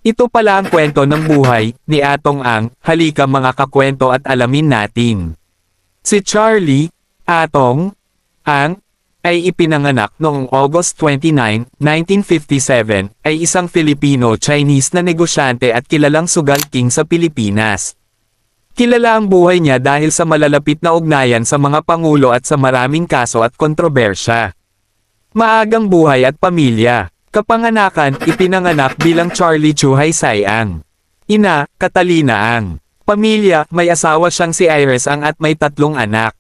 Ito pala ang kwento ng buhay ni Atong Ang, halika mga kakwento at alamin natin. Si Charlie Atong Ang ay ipinanganak noong August 29, 1957, ay isang Filipino-Chinese na negosyante at kilalang sugal king sa Pilipinas. Kilala ang buhay niya dahil sa malalapit na ugnayan sa mga pangulo at sa maraming kaso at kontrobersya. Maagang buhay at pamilya. Kapanganakan, ipinanganak bilang Charlie Chuhay Sai Ang. Ina, Catalina Ang. Pamilya, may asawa siyang si Iris Ang at may 3 anak.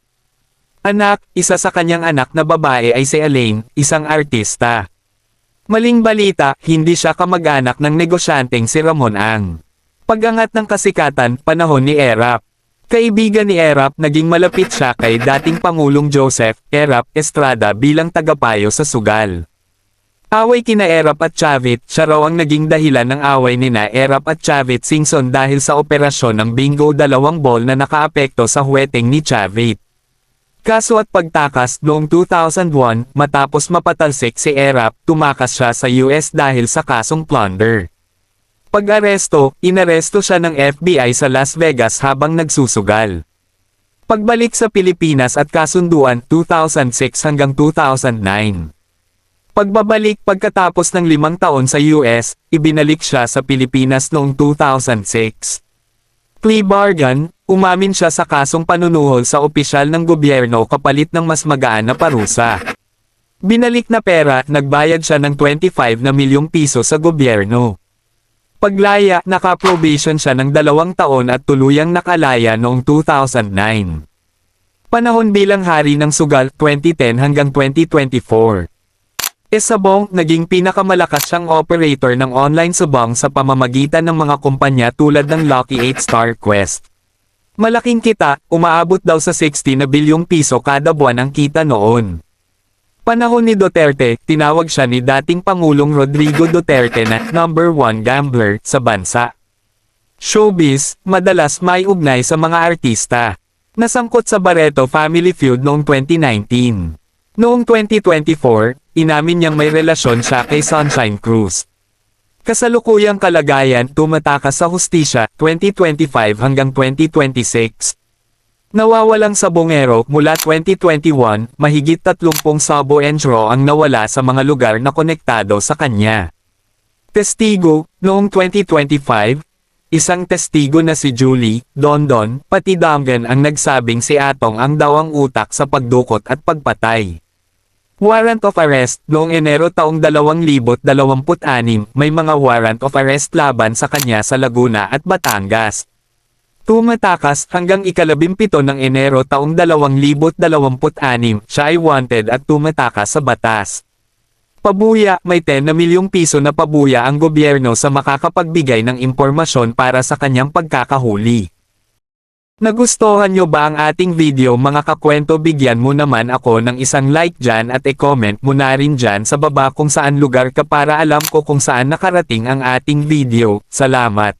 Anak, isa sa kanyang anak na babae ay si Elaine, isang artista. Maling balita, hindi siya kamag-anak ng negosyanteng si Ramon Ang. Pag-angat ng kasikatan, panahon ni Erap. Kaibigan ni Erap, naging malapit siya kay dating Pangulong Joseph Erap Estrada bilang tagapayo sa sugal. Away kina Erap at Chavit, siya raw ang naging dahilan ng away nina Erap at Chavit Singson dahil sa operasyon ng bingo 2 ball na nakaapekto sa huweteng ni Chavit. Kaso at pagtakas noong 2001, matapos mapatalsik si Erap, tumakas siya sa US dahil sa kasong plunder. Pag-aresto, inaresto siya ng FBI sa Las Vegas habang nagsusugal. Pagbalik sa Pilipinas at kasunduan 2006 hanggang 2009. Pagbabalik pagkatapos ng 5 taon sa US, ibinalik siya sa Pilipinas noong 2006. Plea bargain, umamin siya sa kasong panunuhol sa opisyal ng gobyerno kapalit ng mas magaan na parusa. Binalik na pera, nagbayad siya ng 25 na milyong piso sa gobyerno. Paglaya, naka-probation siya ng 2 taon at tuluyang nakalaya noong 2009. Panahon bilang hari ng sugal 2010 hanggang 2024. Sabong, naging pinakamalakas siyang operator ng online subong sa pamamagitan ng mga kumpanya tulad ng Lucky 8 Star Quest. Malaking kita, umaabot daw sa 60 na bilyong piso kada buwan ang kita noon. Panahon ni Duterte, tinawag siya ni dating Pangulong Rodrigo Duterte na number 1 gambler sa bansa. Showbiz, madalas may ugnay sa mga artista. Nasangkot sa Barreto family feud noong 2019. Noong 2024, inamin niyang may relasyon siya kay Sunshine Cruz. Kasalukuyang kalagayan, tumatakas sa hustisya, 2025 hanggang 2026. Nawawalang sabongero, mula 2021, mahigit 30 sabo-enro ang nawala sa mga lugar na konektado sa kanya. Testigo, noong 2025, isang testigo na si Julie Dondon, pati Damgan ang nagsabing si Atong Ang daw ang utak sa pagdukot at pagpatay. Warrant of arrest, noong Enero taong 2026, may mga warrant of arrest laban sa kanya sa Laguna at Batangas. Tumatakas hanggang ika-17 ng Enero taong 2026, siya ay wanted at tumatakas sa batas. Pabuya, may 10 na milyong piso na pabuya ang gobyerno sa makakapagbigay ng impormasyon para sa kanyang pagkakahuli. Nagustuhan nyo ba ang ating video mga kakwento? Bigyan mo naman ako ng isang like dyan at i-comment mo na rin dyan sa baba kung saan lugar ka para alam ko kung saan nakarating ang ating video. Salamat!